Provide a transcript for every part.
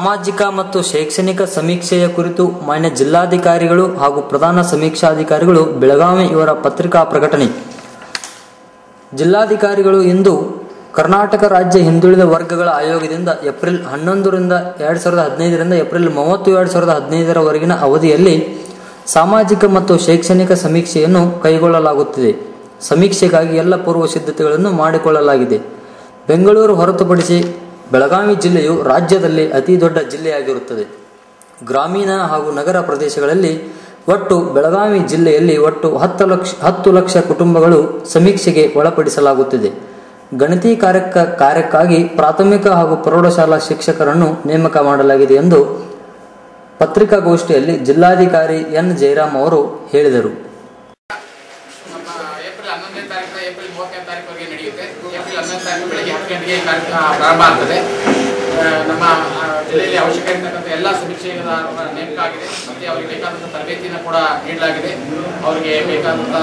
ಸಾಮಾಜಿಕ ಮತ್ತು ಶೈಕ್ಷಣಿಕ ಸಮೀಕ್ಷೆಯ ಕುರಿತು ಮಾನ್ಯ ಜಿಲ್ಲಾಧಿಕಾರಿಗಳು ಹಾಗೂ ಪ್ರಧಾನ ಸಮೀಕ್ಷಾಧಿಕಾರಿಗಳು ಬೆಳಗಾವಿ ಇವರ ಪತ್ರಿಕಾ ಪ್ರಕಟಣೆ. ಜಿಲ್ಲಾಧಿಕಾರಿಗಳು ಇಂದು ಕರ್ನಾಟಕ ರಾಜ್ಯ ಹಿಂದುಳಿದ ವರ್ಗಗಳ ಆಯೋಗದಿಂದ ಏಪ್ರಿಲ್ 11 ರಿಂದ 2015 ರಿಂದ ಏಪ್ರಿಲ್ 30, 2015 ರವರೆಗಿನ ಅವಧಿಯಲ್ಲಿ ಸಾಮಾಜಿಕ ಮತ್ತು ಶೈಕ್ಷಣಿಕ ಸಮೀಕ್ಷೆಯನ್ನು ಕೈಗೊಳ್ಳಲಾಗುತ್ತಿದೆ. ಸಮೀಕ್ಷೆಗಾಗಿ ಎಲ್ಲ ಪೂರ್ವ ಸಿದ್ಧತೆಗಳನ್ನು ಮಾಡಿಕೊಳ್ಳಲಾಗಿದೆ. ಬೆಂಗಳೂರು ಹೊರತುಪಡಿಸಿ ಬೆಳಗಾವಿ ಜಿಲ್ಲೆಯು ರಾಜ್ಯದಲ್ಲಿ ಅತಿ ದೊಡ್ಡ ಜಿಲ್ಲೆಯಾಗಿರುತ್ತದೆ. ಗ್ರಾಮೀಣ ಹಾಗೂ ನಗರ ಪ್ರದೇಶಗಳಲ್ಲಿ ಒಟ್ಟು ಬೆಳಗಾವಿ ಜಿಲ್ಲೆಯಲ್ಲಿ ಒಟ್ಟು 10 ಲಕ್ಷ ಕುಟುಂಬಗಳು ಸಮೀಕ್ಷೆಗೆ ಒಳಪಡಿಸಲಾಗುತ್ತಿದೆ. ಗಣತಿ ಕಾರ್ಯಕ್ಕಾಗಿ ಪ್ರಾಥಮಿಕ ಹಾಗೂ ಪ್ರೌಢಶಾಲಾ ಶಿಕ್ಷಕರನ್ನು ನೇಮಕ ಮಾಡಲಾಗಿದೆ ಎಂದು ಪತ್ರಿಕಾಗೋಷ್ಠಿಯಲ್ಲಿ ಜಿಲ್ಲಾಧಿಕಾರಿ ಎನ್ ಜಯರಾಮ್ ಅವರು ಹೇಳಿದರು. ಏಪ್ರಿಲ್ 11ನೇ ತಾರೀಕಿನ ಏಪ್ರಿಲ್ 30ನೇ ತಾರೀಕುವರೆಗೆ ನಡೆಯುತ್ತೆ. ಏಪ್ರಿಲ್ 11ನೇ ತಾರೀಕು ಬೆಳಗ್ಗೆ 10 ಗಂಟೆಗೆ ಕಾರ್ಯಕ್ರಮ ಪ್ರಾರಂಭ ಆಗ್ತದೆ. ನಮ್ಮ ಜಿಲ್ಲೆಯಲ್ಲಿ ಅವಶ್ಯಕ ಇರತಕ್ಕಂಥ ಎಲ್ಲ ಸಮೀಕ್ಷೆಗಳ ನೇಮಕ ಆಗಿದೆ. ಮತ್ತೆ ಅವರಿಗೆ ಬೇಕಾದಂಥ ತರಬೇತಿಯನ್ನು ಕೂಡ ನೀಡಲಾಗಿದೆ. ಅವರಿಗೆ ಬೇಕಾದಂಥ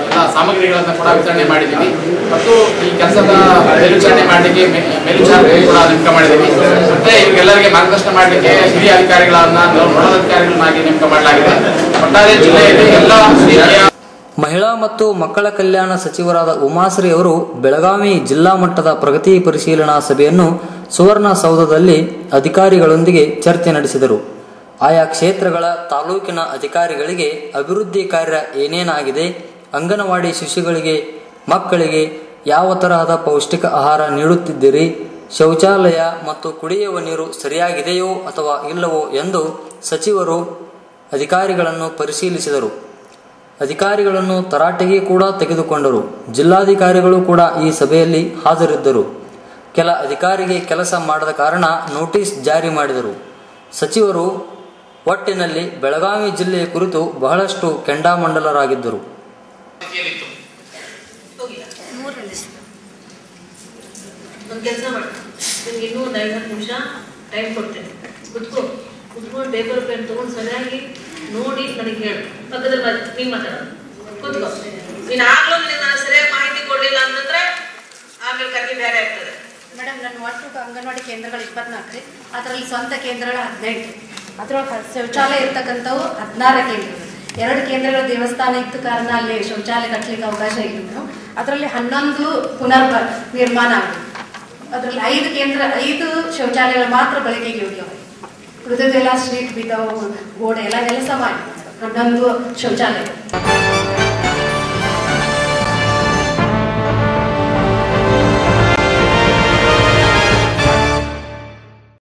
ಎಲ್ಲ ಸಾಮಗ್ರಿಗಳನ್ನು ಕೂಡ ವಿತರಣೆ ಮಾಡಿದ್ದೀವಿ. ಮತ್ತು ಈ ಕೆಲಸದ ಮೇಲ್ವಿಚಾರಣೆ ಮಾಡಲಿಕ್ಕೆ ಮೇಲ್ವಿಚಾರಣೆ ಕೂಡ ನೇಮಕ ಮಾಡಿದ್ದೀವಿ. ಮತ್ತೆ ಇವರಿಗೆಲ್ಲರಿಗೆ ಮಾರ್ಗದರ್ಶನ ಮಾಡಲಿಕ್ಕೆ ಹಿರಿಯ ಅಧಿಕಾರಿಗಳನ್ನ ನೋಡಲಾಧಿಕಾರಿಗಳನ್ನಾಗಿ ನೇಮಕ ಮಾಡಲಾಗಿದೆ. ಒಟ್ಟಾರೆ ಜಿಲ್ಲೆಯಲ್ಲಿ ಎಲ್ಲ ರೀತಿಯ ಮಹಿಳಾ ಮತ್ತು ಮಕ್ಕಳ ಕಲ್ಯಾಣ ಸಚಿವರಾದ ಉಮಾಶ್ರೀ ಅವರು ಬೆಳಗಾವಿ ಜಿಲ್ಲಾ ಮಟ್ಟದ ಪ್ರಗತಿ ಪರಿಶೀಲನಾ ಸಭೆಯನ್ನು ಸುವರ್ಣಸೌಧದಲ್ಲಿ ಅಧಿಕಾರಿಗಳೊಂದಿಗೆ ಚರ್ಚೆ ನಡೆಸಿದರು. ಆಯಾ ಕ್ಷೇತ್ರಗಳ ತಾಲೂಕಿನ ಅಧಿಕಾರಿಗಳಿಗೆ ಅಭಿವೃದ್ಧಿ ಕಾರ್ಯ ಏನೇನಾಗಿದೆ, ಅಂಗನವಾಡಿ ಶಿಶುಗಳಿಗೆ ಮಕ್ಕಳಿಗೆ ಯಾವ ತರಹದ ಪೌಷ್ಟಿಕ ಆಹಾರ ನೀಡುತ್ತಿದ್ದೀರಿ, ಶೌಚಾಲಯ ಮತ್ತು ಕುಡಿಯುವ ನೀರು ಸರಿಯಾಗಿದೆಯೋ ಅಥವಾ ಇಲ್ಲವೋ ಎಂದು ಸಚಿವರು ಅಧಿಕಾರಿಗಳನ್ನು ಪರಿಶೀಲಿಸಿದರು. ಅಧಿಕಾರಿಗಳನ್ನು ತರಾಟೆಗೆ ಕೂಡ ತೆಗೆದುಕೊಂಡರು. ಜಿಲ್ಲಾಧಿಕಾರಿಗಳು ಕೂಡ ಈ ಸಭೆಯಲ್ಲಿ ಹಾಜರಿದ್ದರು. ಕೆಲ ಅಧಿಕಾರಿಗೆ ಕೆಲಸ ಮಾಡದ ಕಾರಣ ನೋಟಿಸ್ ಜಾರಿ ಮಾಡಿದರು. ಸಚಿವರು ಒಟ್ಟಿನಲ್ಲಿ ಬೆಳಗಾವಿ ಜಿಲ್ಲೆಯ ಕುರಿತು ಬಹಳಷ್ಟು ಕೆಂಡಾಮಂಡಲರಾಗಿದ್ದರು. ಪೇಪರ್ ಪೆನ್ ತಗೊಂಡು ಸರಿಯಾಗಿ ನೋಡಿ ನನಗೆ ಹೇಳು. ಪಕ್ಕದಲ್ಲಿ ನೀನು ಮಾತಾಡೋದು ಕೂತ್ಕೋ. ನೀನು ಆಗ್ಲೂ ನಾನು ಸರಿಯಾಗಿ ಮಾಹಿತಿ ಕೊಡಲಿಲ್ಲ ಅಂತಂದ್ರೆ ಆಮೇಲೆ ಕರ್ಗೆ ಬೇರೆ ಆಗ್ತದೆ. ಮೇಡಮ್, ನನ್ನ ಒಟ್ಟು ಅಂಗನವಾಡಿ ಕೇಂದ್ರಗಳು 24 ರೀ. ಅದರಲ್ಲಿ ಸ್ವಂತ ಕೇಂದ್ರಗಳು 18. ಅದರೊಳಗೆ ಶೌಚಾಲಯ ಇರ್ತಕ್ಕಂಥವು 16 ಕೇಂದ್ರಗಳು. 2 ಕೇಂದ್ರಗಳ ದೇವಸ್ಥಾನ ಇದ್ದ ಕಾರಣ ಅಲ್ಲಿ ಶೌಚಾಲಯ ಕಟ್ಟಲಿಕ್ಕೆ ಅವಕಾಶ ಇಲ್ಲ. ಅದರಲ್ಲಿ 11 ಪುನರ್ ನಿರ್ಮಾಣ ಆಗಿದೆ. ಅದರಲ್ಲಿ 5 ಶೌಚಾಲಯಗಳು ಮಾತ್ರ ಬಳಕೆಗೆ ಯೋಗ್ಯ. ಉಳಿದೆಲ್ಲ ಸ್ಟ್ರೀಟ್ ಬಿದ್ದಾವು, ಗೋಡೆ ಎಲ್ಲ ಕೆಲಸ ಮಾಡಿ 11 ಶೌಚಾಲಯ.